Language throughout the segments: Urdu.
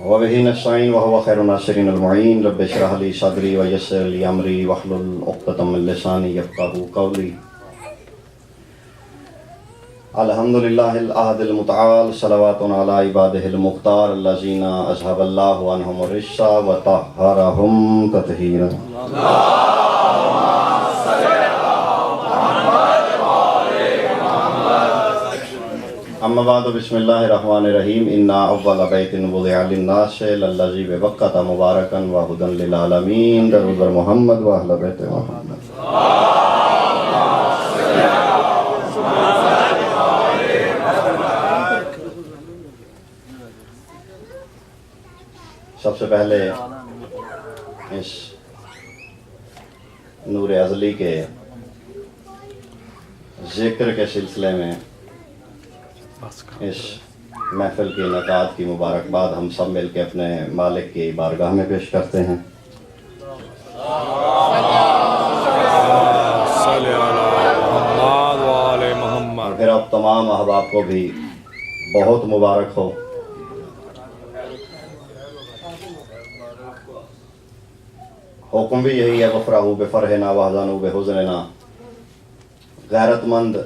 وبه نستعين وهو خير الناصرين المعين رب اشرح لي صدري ويسر لي امري واحلل عقدة من لساني يفقهوا قولي. الحمد لله الاحد المتعال صلوات على عباده المختار الذين اذهب الله عنهم الرجس وطهرهم تطهيرا. اما بعد بسم اللہ الرحمن الرحیم انا اول بیت وضع للناس للذی ببکۃ مبارکا وہدی للعالمین. درود بر محمد و اہل بیت محمد. سب سے پہلے اس نور ازلی کے ذکر کے سلسلے میں اس محفل کے انعقاد کی مبارکباد ہم سب مل کے اپنے مالک کی بارگاہ میں پیش کرتے ہیں. اور پھر اب تمام احباب کو بھی بہت مبارک ہو. حکم بھی یہی ہے وفرحوا بفرحنا واحزنوا بحزننا. غیرت مند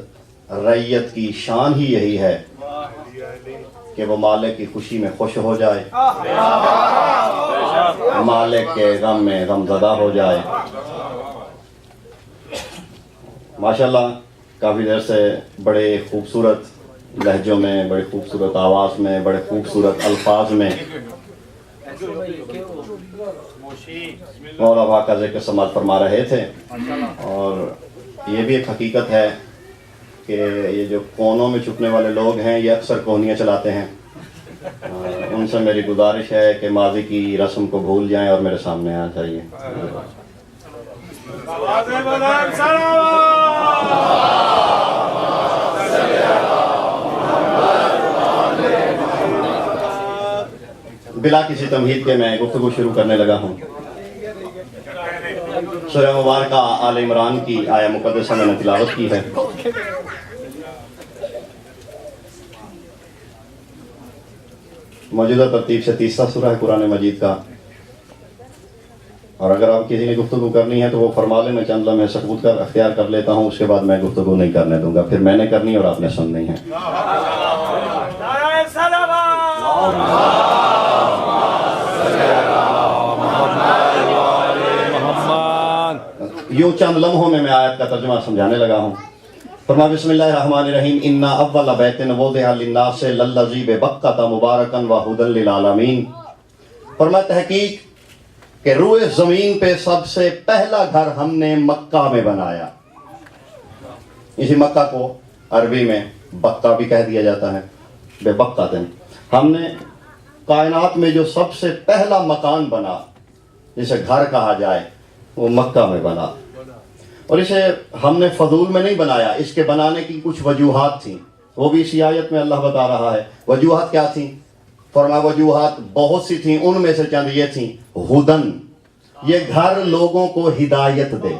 رعیت کی شان ہی یہی ہے کہ وہ مالک کی خوشی میں خوش ہو جائے، مالک کے غم میں غم زدہ ہو جائے. ماشاءاللہ کافی دیر سے بڑے خوبصورت لہجوں میں، بڑے خوبصورت آواز میں، بڑے خوبصورت الفاظ میں مولا پاک کا ذکر سماعت فرما رہے تھے. اور یہ بھی ایک حقیقت ہے کہ یہ جو کونوں میں چھپنے والے لوگ ہیں یہ اکثر کونیاں چلاتے ہیں. ان سے میری گزارش ہے کہ ماضی کی رسم کو بھول جائیں اور میرے سامنے آ جائیے. بلا کسی تمہید کے میں گفتگو شروع کرنے لگا ہوں. سورہ مبارکہ آل عمران کی آیہ مقدسہ میں نے تلاوت کی ہے. موجودہ ترتیب سے تیسرا سورہ ہے قرآن مجید کا. اور اگر آپ کسی نے گفتگو کرنی ہے تو وہ فرما لیں، میں چند لمحے سکوت کر اختیار کر لیتا ہوں. اس کے بعد میں گفتگو نہیں کرنے دوں گا، پھر میں نے کرنی اور آپ نے سننی ہے. یوں چند لمحوں میں آیت کا ترجمہ سمجھانے لگا ہوں. فرمایا بسم اللہ الرحمن الرحیم انا اول بیت وضع للناس للذی ببکۃ مبارکا وہدی للعالمین. فرمایا تحقیق کہ روئے زمین پہ سب سے پہلا گھر ہم نے مکہ میں بنایا. اسی مکہ کو عربی میں بکہ بھی کہہ دیا جاتا ہے، بے بکۃ. ہم نے کائنات میں جو سب سے پہلا مکان بنا جسے گھر کہا جائے وہ مکہ میں بنا. اور اسے ہم نے فضول میں نہیں بنایا، اس کے بنانے کی کچھ وجوہات تھیں، وہ بھی اسی آیت میں اللہ بتا رہا ہے. وجوہات کیا تھیں؟ فرمایا وجوہات بہت سی تھیں، ان میں سے چند یہ تھیں. ہدن، یہ گھر لوگوں کو ہدایت دے.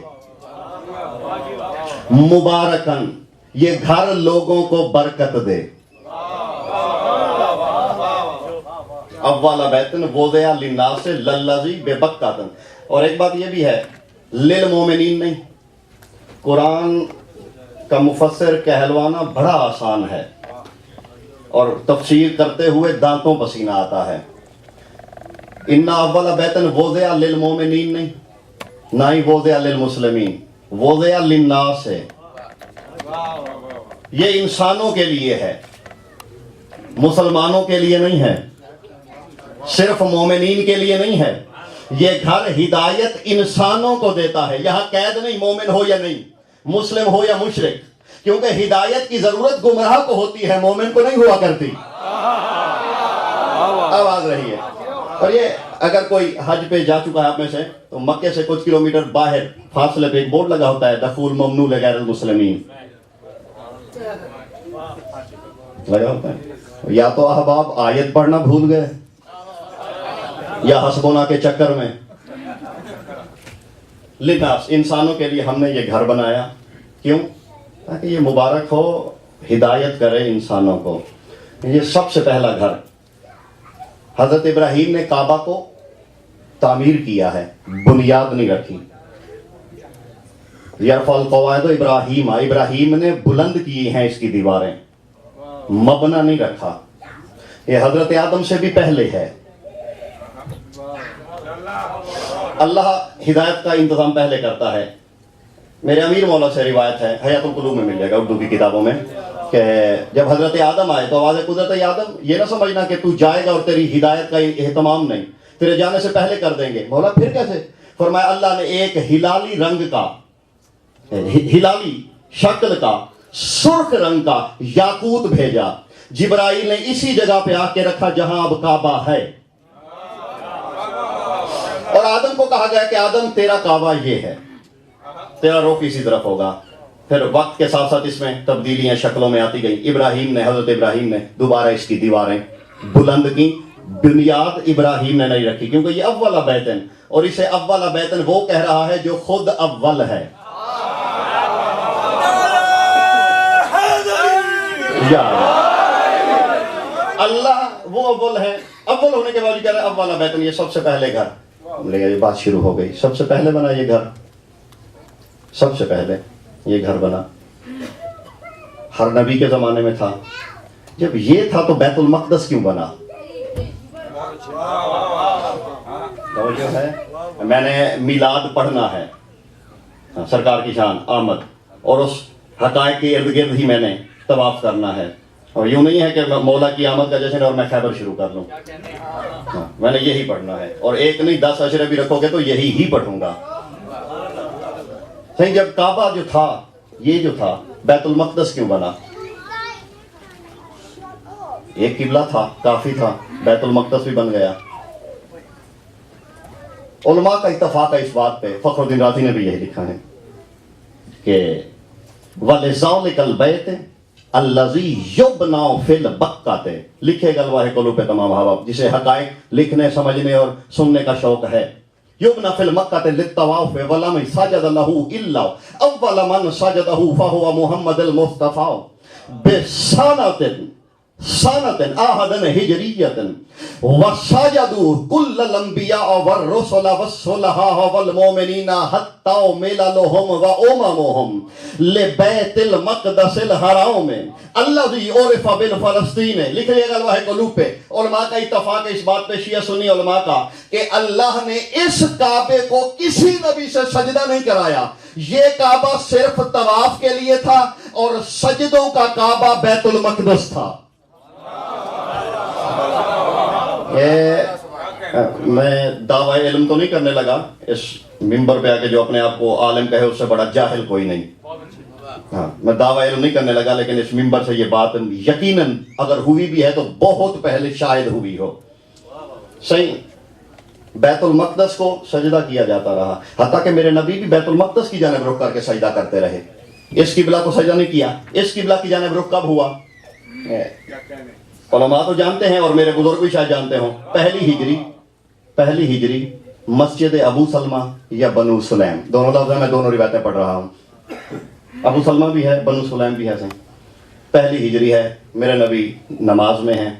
مبارکن، یہ گھر لوگوں کو برکت دے. اول بیت وضع للناس للذی ببکۃ. اور ایک بات یہ بھی ہے، للمومنین نہیں. قرآن کا مفسر کہلوانا بڑا آسان ہے اور تفسیر کرتے ہوئے دانتوں پسینہ آتا ہے. انا اول بیت وضع للمومنین نہیں، نہ ہی وضع للمسلمین، وضع للناس ہے. یہ انسانوں کے لیے ہے، مسلمانوں کے لیے نہیں ہے، صرف مومنین کے لیے نہیں ہے. یہ گھر ہدایت انسانوں کو دیتا ہے. یہاں قید نہیں، مومن ہو یا نہیں، مسلم ہو یا مشرک، کیونکہ ہدایت کی ضرورت گمراہ کو ہوتی ہے، مومن کو نہیں ہوا کرتی. آواز رہی ہے. اور یہ اگر کوئی حج پہ جا چکا ہے آپ میں سے تو مکے سے کچھ کلومیٹر باہر فاصلے پہ ایک بورڈ لگا ہوتا ہے دخول ممنوع لغیر المسلمین لگا ہوتا ہے. یا تو احباب آیت پڑھنا بھول گئے یا حسبونا کے چکر میں. لناس، انسانوں کے لیے ہم نے یہ گھر بنایا. کیوں؟ تاکہ یہ مبارک ہو، ہدایت کرے انسانوں کو. یہ سب سے پہلا گھر حضرت ابراہیم نے کعبہ کو تعمیر کیا ہے، بنیاد نہیں رکھی. یرفع القواعد ابراہیم، ابراہیم نے بلند کی ہیں اس کی دیواریں، مبنا نہیں رکھا. یہ حضرت آدم سے بھی پہلے ہے. اللہ ہدایت کا انتظام پہلے کرتا ہے. میرے امیر مولا سے روایت ہے، حیات القلوب میں مل جائے گا اردو کی کتابوں میں، کہ جب حضرت آدم آئے تو آواز قدرت آدم یہ نہ سمجھنا کہ تو جائے گا اور تیری ہدایت کا اہتمام نہیں، تیرے جانے سے پہلے کر دیں گے. مولا پھر کیسے؟ فرمایا اللہ نے ایک ہلالی رنگ کا، ہلالی شکل کا، سرخ رنگ کا یاقوت بھیجا. جبرائیل نے اسی جگہ پہ آ کے رکھا جہاں اب کعبہ ہے، اور آدم کو کہا گیا کہ آدم تیرا کعبہ یہ ہے، تیرا رخ اسی طرف ہوگا. پھر وقت کے ساتھ ساتھ اس میں تبدیلیاں شکلوں میں آتی گئیں. حضرت ابراہیم نے دوبارہ اس کی دیواریں بلند کی. بنیاد ابراہیم نے نہیں رکھی کیونکہ یہ اول بیتن، اور اسے اول بیتن وہ کہہ رہا ہے جو خود اول ہے. اللہ وہ اول ہے، اول ہونے کے بعد کہہ رہا ہے اول بیتن، یہ سب سے پہلے گھر. یہ بات شروع ہو گئی، سب سے پہلے بنا یہ گھر، سب سے پہلے یہ گھر بنا. ہر نبی کے زمانے میں تھا. جب یہ تھا تو بیت المقدس کیوں بنا؟ توجہ ہے؟ میں نے میلاد پڑھنا ہے، سرکار کی شان آمد، اور اس حقائق کے ارد گرد ہی میں نے طواف کرنا ہے. اور یوں نہیں ہے کہ مولا کی آمد کا جشن اور میں خیبر شروع کر لوں. میں نے یہی پڑھنا ہے، اور ایک نہیں 10 اشرے بھی رکھو گے تو یہی ہی پڑھوں گا. صحیح. جب کعبہ جو تھا، یہ جو تھا، بیت المقدس کیوں بنا؟ ایک قبلہ تھا، کافی تھا، بیت المقدس بھی بن گیا. علماء کا اتفاق ہے اس بات پہ، فخر الدین رازی نے بھی یہی لکھا ہے کہ وَلِذَلِكَ الْبَيْتِ الَّذِي يُبْنَى فِي الْبَقَّةِ، لکھے گا الواح قلوب پہ تمام حواب جسے حقائق لکھنے، سمجھنے اور سننے کا شوق ہے. يبنى في المكة للطواف ولم سجد له إلا أول من سجده فهو محمد المصطفى بسنة آهدا هجرية وسجدوا كل الأنبياء والرسل والصلحاء والمؤمنين حتى مللهم وأممهم لبيت المقدس الحرام الذي عرف بالفلسطین. لکھ لیے گا الواح قلوب پہ. علماء کا اتفاق ہے اس بات پہ، شیعہ سنی علماء کا، کہ اللہ نے اس کعبے کو کسی نبی سے سجدہ نہیں کرایا. یہ کعبہ صرف طواف کے لیے تھا، اور سجدوں کا کعبہ بیت المقدس تھا. میں دعوی علم تو نہیں کرنے لگا اس ممبر پہ آ کے، جو اپنے آپ کو عالم کہے اس سے بڑا جاہل کوئی نہیں. ہاں، میں دعوی علم نہیں کرنے لگا، لیکن اس ممبر سے یہ بات یقیناً اگر ہوئی بھی ہے تو بہت پہلے شاید ہوئی ہو. صحیح. بیت المقدس کو سجدہ کیا جاتا رہا، حتیٰ کہ میرے نبی بھی بیت المقدس کی جانب رخ کر کے سجدہ کرتے رہے. اس قبلہ کو سجدہ نہیں کیا. اس قبلہ کی جانب رخ کب ہوا؟ علماء تو جانتے ہیں، اور میرے بزرگ بھی شاید جانتے ہوں. پہلی ہجری مسجد ابو سلمہ یا بنو سلیم، دونوں لفظ ہیں، میں دونوں روایتیں پڑھ رہا ہوں. ابو سلمہ بھی ہے، بنو سلیم بھی ہے. پہلی ہجری ہے، میرے نبی نماز میں ہیں.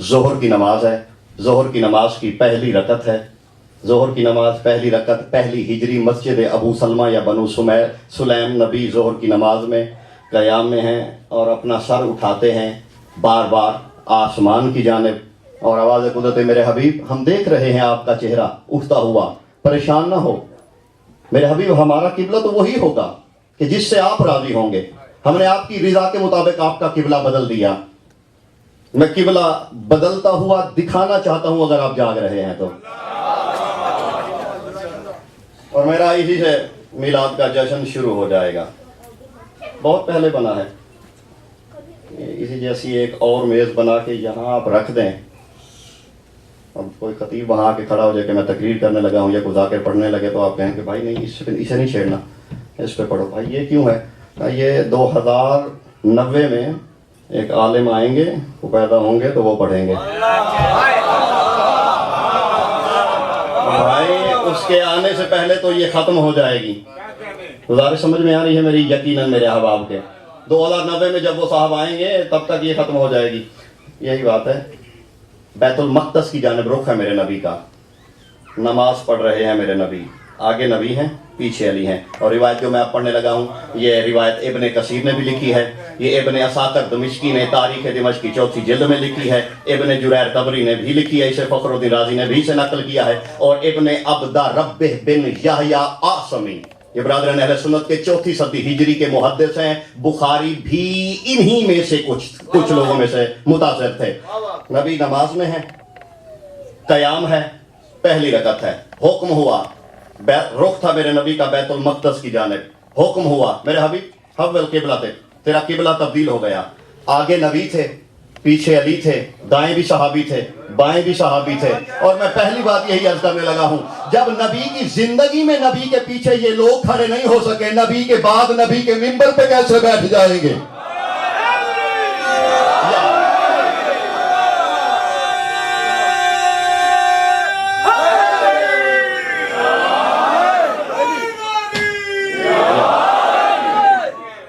ظہر کی نماز ہے، ظہر کی نماز کی پہلی رکعت ہے. ظہر کی نماز پہلی رکعت، پہلی ہجری، مسجد ابو سلمہ یا بنو سلیم. نبی ظہر کی نماز میں قیام میں ہیں اور اپنا سر اٹھاتے ہیں بار بار آسمان کی جانب، اور آواز قدرت میرے حبیب ہم دیکھ رہے ہیں آپ کا چہرہ اٹھتا ہوا، پریشان نہ ہو میرے حبیب، ہمارا قبلہ تو وہی ہوگا کہ جس سے آپ راضی ہوں گے. ہم نے آپ کی رضا کے مطابق آپ کا قبلہ بدل دیا. میں قبلہ بدلتا ہوا دکھانا چاہتا ہوں اگر آپ جاگ رہے ہیں تو. اور میرا اسی سے میلاد کا جشن شروع ہو جائے گا. بہت پہلے بنا ہے. اسی جیسی ایک اور میز بنا کے یہاں آپ رکھ دیں، اب کوئی خطیب وہاں کے کھڑا ہو جائے کہ میں تقریر کرنے لگا ہوں یا کوئی ذاکر پڑھنے لگے تو آپ کہیں کہ بھائی نہیں اسے نہیں چھیڑنا، اس پہ پڑھو. بھائی یہ کیوں ہے؟ یہ 2090 میں ایک عالم آئیں گے، وہ پیدا ہوں گے تو وہ پڑھیں گے. بھائی اس کے آنے سے پہلے تو یہ ختم ہو جائے گی. گزارش سمجھ میں آ رہی ہے میری؟ یقیناً میرے احباب کے 2090 میں جب وہ صاحب آئیں گے تب تک یہ ختم ہو جائے گی. یہی بات ہے. بیت المقدس کی جانب رخ ہے میرے نبی کا. نماز پڑھ رہے ہیں میرے نبی. آگے نبی ہیں, پیچھے علی ہیں. اور روایت جو میں اب پڑھنے لگا ہوں, یہ روایت ابن کثیر نے بھی لکھی ہے. یہ ابن اساکر دمشقی نے تاریخ دمشق کی 4 جلد میں لکھی ہے. ابن جریر طبری نے بھی لکھی ہے, اسے فخر الدین رازی نے بھی اسے نقل کیا ہے. اور ابن عبد ربہ بن یحییٰ آثمی, یہ برادران اہل سنت کے 4 صدی ہجری کے محدث ہیں. بخاری بھی انہی میں سے کچھ لوگوں میں سے متاثر تھے. نبی نماز میں ہے, قیام ہے, پہلی رکعت ہے. حکم ہوا, رخ تھا میرے نبی کا بیت المقدس کی جانب. حکم ہوا میرے حبیب حول قبلہ تھے, تیرا قبلہ تبدیل ہو گیا. آگے نبی تھے, پیچھے علی تھے, دائیں بھی صحابی تھے, بائیں بھی صحابی تھے. اور میں پہلی بات یہی عرض کرنے لگا ہوں, جب نبی کی زندگی میں نبی کے پیچھے یہ لوگ کھڑے نہیں ہو سکے, نبی کے بعد نبی کے منبر پہ کیسے بیٹھ جائیں گے؟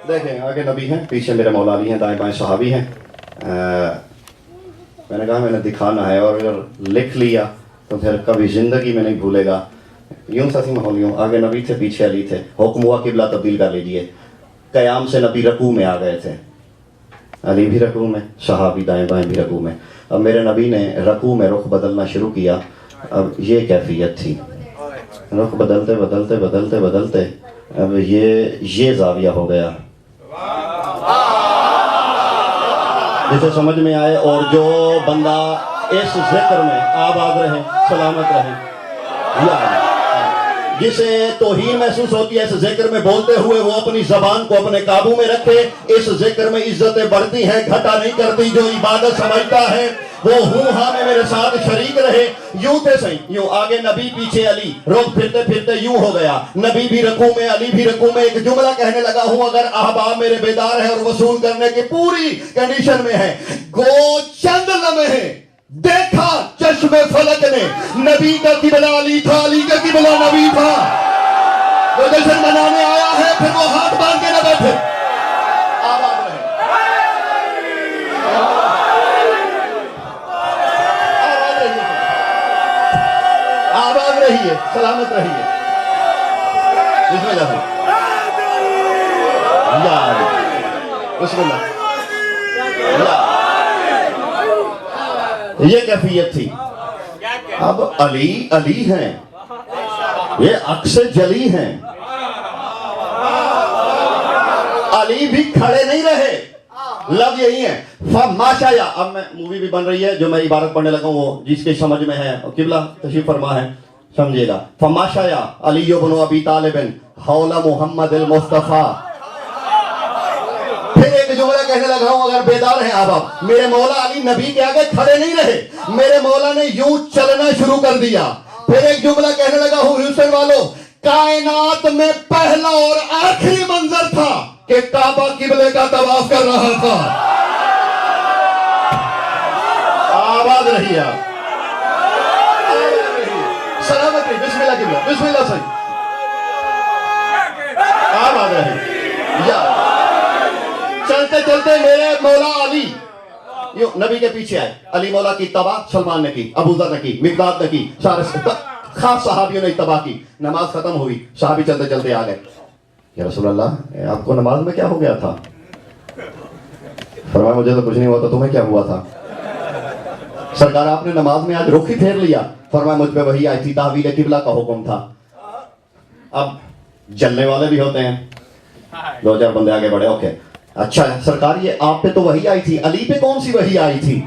دیکھیں آگے نبی ہیں, پیچھے میرے مولا علی ہیں, دائیں بائیں صحابی ہیں. میں نے کہا میں نے دکھانا ہے, اور اگر لکھ لیا تو پھر کبھی زندگی میں نہیں بھولے گا. یوں ساتھی ماحول یوں, آگے نبی تھے, پیچھے علی تھے. حکم ہوا قبلہ تبدیل کر لیجئے. قیام سے نبی رکوع میں آ گئے تھے, علی بھی رکوع میں, صحابی دائیں بائیں بھی رکوع میں. اب میرے نبی نے رکوع میں رخ بدلنا شروع کیا. اب یہ کیفیت تھی, رخ بدلتے بدلتے بدلتے بدلتے اب یہ زاویہ ہو گیا جسے سمجھ میں آئے. اور جو بندہ اس ذکر میں آباد رہے, سلامت رہے, جسے توہین محسوس ہوتی ہے اس ذکر میں بولتے ہوئے, وہ اپنی زبان کو اپنے قابو میں رکھے. اس ذکر میں عزتیں بڑھتی ہیں, گھٹا نہیں کرتی. جو عبادت سمجھتا ہے وہ ہوں ہاں میں میرے ساتھ شریک رہے. یوں تھے صحیح, یوں آگے نبی پیچھے علی, رخ پھرتے پھرتے یوں ہو گیا. نبی بھی رکوع میں, علی بھی رکوع میں. ایک جملہ کہنے لگا ہوں, اگر احباب میرے بیدار ہیں اور وصول کرنے کی پوری کنڈیشن میں ہیں, گو چند لمحے دیکھا چشم فلک نے, نبی کا قبلہ علی تھا, علی کا قبلہ نبی تھا. وہ جشن منانے آیا ہے, پھر وہ ہاتھ باندھ کے نہ بیٹھے. آباد رہے, آباد رہیے, سلامت رہیے. بسم اللہ یا بسم اللہ. یہ کیفیت تھی. اب علی ہیں, یہ عکس جلی ہیں. علی بھی کھڑے نہیں رہے, لفظ یہی ہے فماشا. یا اب میں مووی بھی بن رہی ہے, جو میں عبارت پڑھنے لگا ہوں وہ جس کے سمجھ میں ہے, قبلہ تشریف فرما ہے, سمجھے گا. فماشا علی بن ابی طالب حول محمد المصطفیٰ. پھر ایک جملہ کہنے لگا ہوں, اگر بیدار ہیں آپ, میرے مولا علی نبی کے آگے کھڑے نہیں رہے, میرے مولا نے یوں چلنا شروع کر دیا. پھر ایک جملہ کہنے لگا ہوں, ہیوسٹن والوں, کائنات میں پہلا اور آخری منظر تھا کہ کعبہ قبلے کا طواف کر رہا تھا. آباد رہیے آپ, سلامت رہیے. بسم اللہ قبلہ, بسم اللہ صحیح. آباد رہیے. یا چلتے چلتے میرے مولا علی یوں نبی کے پیچھے آئے. علی مولا کی اتباع سلمان نے کی, ابو ذر نے کی, مقداد نے کی, سارے خاص صحابیوں نے اتباع کی. نماز ختم ہوئی, صحابی چلتے چلتے آ گئے. یا رسول اللہ, آپ کو نماز میں کیا ہو گیا تھا؟ فرمایا مجھے تو کچھ نہیں ہوا تھا, تمہیں کیا ہوا تھا؟ سرکار آپ نے نماز میں آج رخ ہی پھیر لیا. فرمایا مجھ پہ وہی آئی تھی, تحویل قبلہ کا حکم تھا. اب جلنے والے بھی ہوتے ہیں, 2-4 بندے آگے بڑھے. اوکے اچھا سرکار, یہ آپ پہ تو وہی آئی تھی, علی پہ کون سی وہی آئی تھی؟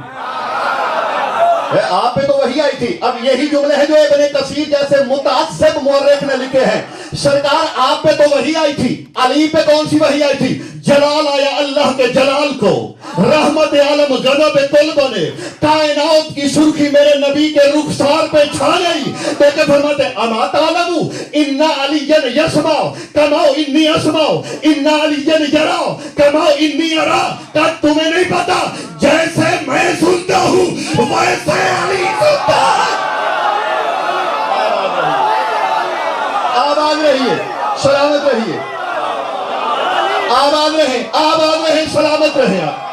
آپ پہ تو وہی آئی تھی. اب یہی جملے ہیں جو ابن کثیر جیسے متعصب مورخ نے لکھے ہیں. سرکار آپ پہ تو وہی آئی تھی, علی پہ کون سی وہی آئی تھی؟ جلال آیا اللہ کے جلال کو, رحمت عالم غضب کل بنے, کائنات کی سرخی میرے نبی کے رخسار پہ چھا گئی. دیکھیں فرماتے اما تعلمو ان علی یسمع کما انی اسمع, ان علی یرا کما انی ارا. کیا تمہیں نہیں پتا جیسے میں سنتا ہوں ویسے علی سنتا ہے؟ آباد رہیے, سلامت رہیے. آباد رہیں, آباد رہیں, سلامت رہیں. آپ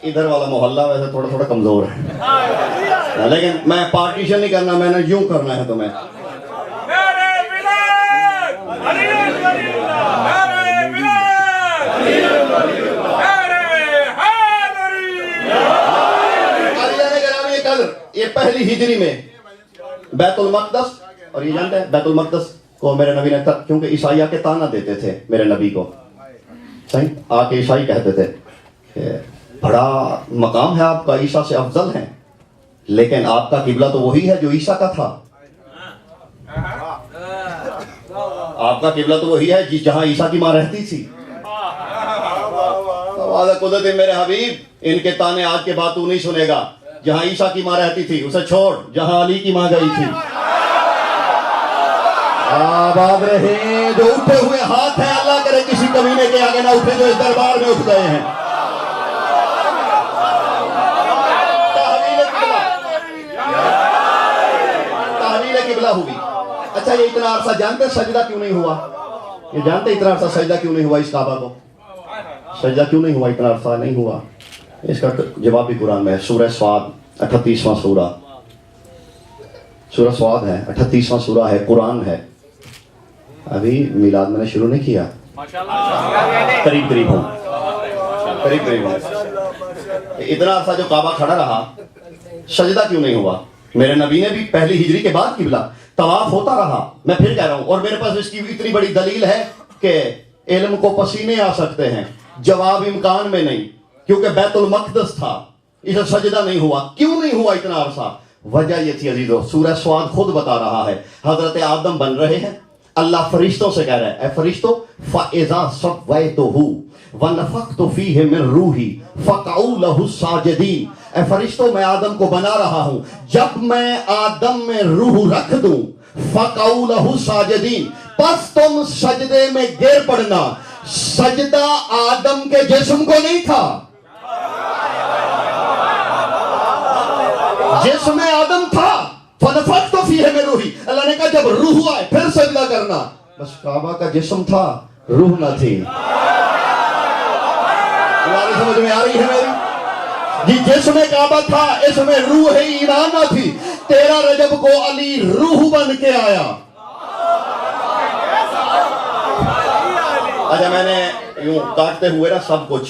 ادھر والا محلہ ویسے تھوڑا تھوڑا کمزور ہے، لیکن میں پارٹیشن نہیں کرنا، میں نے یوں کرنا ہے تمہیں. یہ پہلی ہجری میں بیت المقدس، اور یہ جانتے ہیں بیت المقدس کو میرے نبی نے کیونکہ عیسائیہ کے تانا دیتے تھے میرے نبی کو، صحیح آ کے عیسائی کہتے تھے کہ بڑا مقام ہے آپ کا، عیسیٰ سے افضل ہیں، لیکن آپ کا قبلہ تو وہی ہے جو عیسیٰ کا تھا. آپ کا قبلہ تو وہی ہے جہاں عیسیٰ کی ماں رہتی تھی. قدرت میرے حبیب، ان کے تانے آج کے بعد تو نہیں سنے گا. جہاں عیسیٰ کی ماں رہتی تھی اسے چھوڑ، جہاں علی کی ماں گئی تھی. آباد رہے جو اٹھے ہوئے ہاتھ ہیں، اللہ کرے کسی کمینے کے آگے نہ اٹھے جو اس دربار میں اٹھ گئے ہیں. تحویل قبلہ ہوئی. اچھا یہ اتنا عرصہ جانتے سجدہ کیوں نہیں ہوا؟ یہ جانتے اتنا عرصہ سجدہ کیوں نہیں ہوا؟ اس کعبہ کو سجدہ کیوں نہیں ہوا؟ اتنا عرصہ نہیں ہوا. اس کا جواب بھی قرآن میں ہے. سورہ صاد 38واں سورہ، سورہ صاد ہے، 38واں سورہ ہے، قرآن ہے. ابھی میلاد میں نے شروع نہیں کیا، قریب قریب ہوں. اتنا عرصہ جو کعبہ کھڑا رہا سجدہ کیوں نہیں ہوا؟ میرے نبی نے بھی پہلی ہجری کے بعد قبلہ طواف ہوتا رہا. میں پھر کہہ رہا ہوں، اور میرے پاس اس کی اتنی بڑی دلیل ہے کہ علم کو پسینے آ سکتے ہیں. جواب امکان میں نہیں، کیونکہ بیت المقدس تھا، اسے سجدہ نہیں ہوا. کیوں نہیں ہوا اتنا عرصہ؟ وجہ یہ تھی عزیزو، سورہ صاد خود بتا رہا ہے. حضرت آدم بن رہے ہیں، اللہ فرشتوں سے کہہ رہا ہے، اے فرشتوں فَإِذَا سَوَّيْتُهُ وَنَفَخْتُ فِيهِ مِن رُوحِي فَقَعُوا لَهُ سَاجِدِينَ. اے فرشتوں میں آدم کو بنا رہا ہوں، جب میں آدم میں روح رکھ دوں فَقَعُوا لَهُ سَاجِدِينَ، پس تم سجدے میں گر پڑنا. سجدہ آدم کے جسم کو نہیں تھا، جسم آدم تھا. فَنَفَخْتُ فِيهِ مِن رُوحِي، اللہ نے کہا جب روح آئے پھر سجدہ کرنا. بس کعبہ کا جسم تھا، روح نہ تھی. تمہاری سمجھ میں آ رہی ہے میری؟ جی جسم کعبہ تھا، اس میں روح ایمان نہ تھی. 13 رجب کو علی روح بن کے آیا. اچھا میں نے یوں کاٹتے ہوئے نا سب کچھ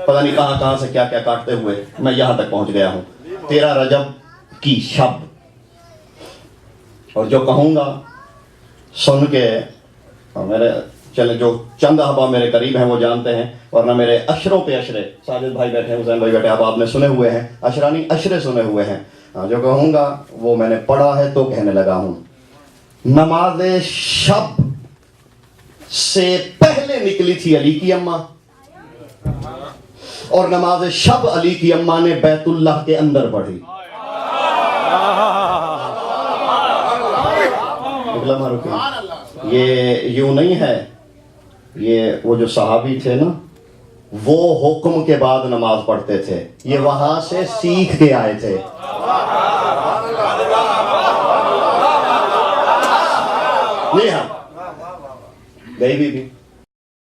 پتہ نہیں کہاں کہاں سے کیا کیا کاٹتے ہوئے میں یہاں تک پہنچ گیا ہوں. 13 رجب کی شب، اور جو کہوں گا سن کے، اور میرے چلے جو چند احباب میرے قریب ہیں وہ جانتے ہیں، ورنہ میرے عشروں پہ عشرے، ساجد بھائی بیٹھے ہیں، حسین بھائی بیٹھے ہیں، اب آپ نے سنے ہوئے ہیں، عشرہ نہیں عشرے سنے ہوئے ہیں. جو کہوں گا وہ میں نے پڑھا ہے تو کہنے لگا ہوں. نماز شب سے پہلے نکلی تھی علی کی اماں، اور نماز شب علی کی اماں نے بیت اللہ کے اندر پڑھی. یہ یوں نہیں ہے، یہ وہ جو صحابی تھے نا وہ حکم کے بعد نماز پڑھتے تھے، یہ وہاں سے سیکھ کے آئے تھے. نہیں ہاں گئی بھی